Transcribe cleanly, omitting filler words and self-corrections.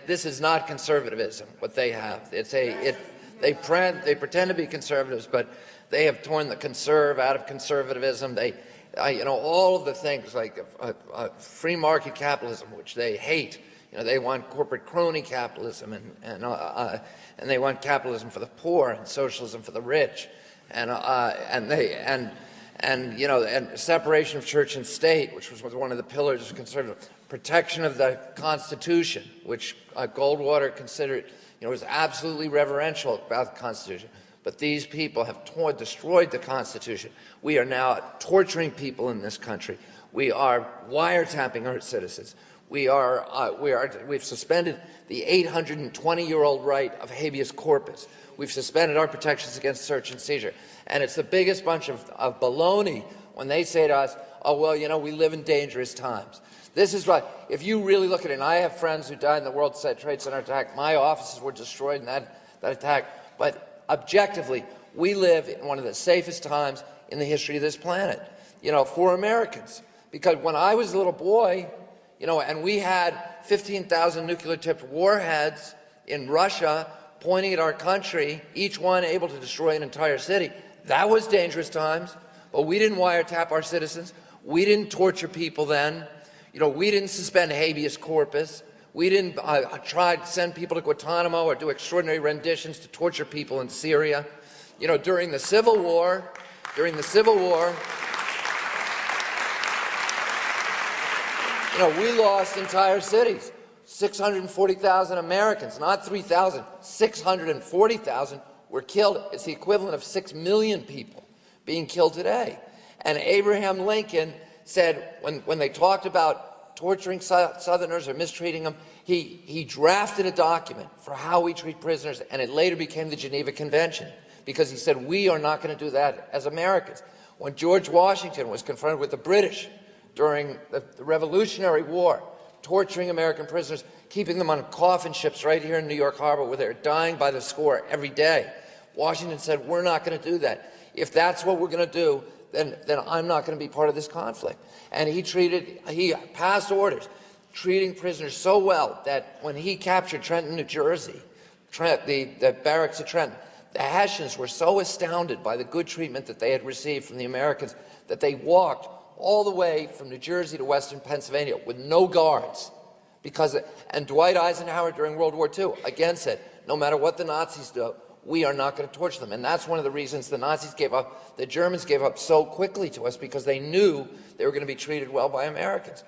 This is not conservatism, what they have. They pretend to be conservatives, but they have torn the conserve out of conservatism. All of the things like free market capitalism, which they hate. They want corporate crony capitalism, and they want capitalism for the poor and socialism for the rich, and separation of church and state, which was one of the pillars of conservatism. Protection of the Constitution, which Goldwater considered, was absolutely reverential about the Constitution. But these people have destroyed the Constitution. We are now torturing people in this country. We are wiretapping our citizens. We've suspended the 820-year-old right of habeas corpus. We've suspended our protections against search and seizure. And it's the biggest bunch of baloney when they say to us, oh, well, we live in dangerous times. This is right. If you really look at it, and I have friends who died in the World Trade Center attack. My offices were destroyed in that attack. But objectively, we live in one of the safest times in the history of this planet, for Americans. Because when I was a little boy, and we had 15,000 nuclear-tipped warheads in Russia pointing at our country, each one able to destroy an entire city, that was dangerous times. But we didn't wiretap our citizens. We didn't torture people then. We didn't suspend habeas corpus. We didn't try to send people to Guantanamo or do extraordinary renditions to torture people in Syria. During the Civil War, we lost entire cities. 640,000 Americans, not 3,000, 640,000 were killed. It's the equivalent of 6 million people being killed today. And Abraham Lincoln said, when they talked about torturing Southerners or mistreating them, he drafted a document for how we treat prisoners, and it later became the Geneva Convention, because he said, we are not going to do that as Americans. When George Washington was confronted with the British during the Revolutionary War, torturing American prisoners, keeping them on coffin ships right here in New York Harbor where they're dying by the score every day, Washington said, we're not going to do that. If that's what we're going to do, then I'm not going to be part of this conflict. And he passed orders treating prisoners so well that when he captured Trenton, New Jersey, the barracks of Trenton, the Hessians were so astounded by the good treatment that they had received from the Americans that they walked all the way from New Jersey to western Pennsylvania with no guards. And Dwight Eisenhower during World War II again said, no matter what the Nazis do, we are not going to torture them. And that's one of the reasons the Germans gave up so quickly to us, because they knew they were going to be treated well by Americans.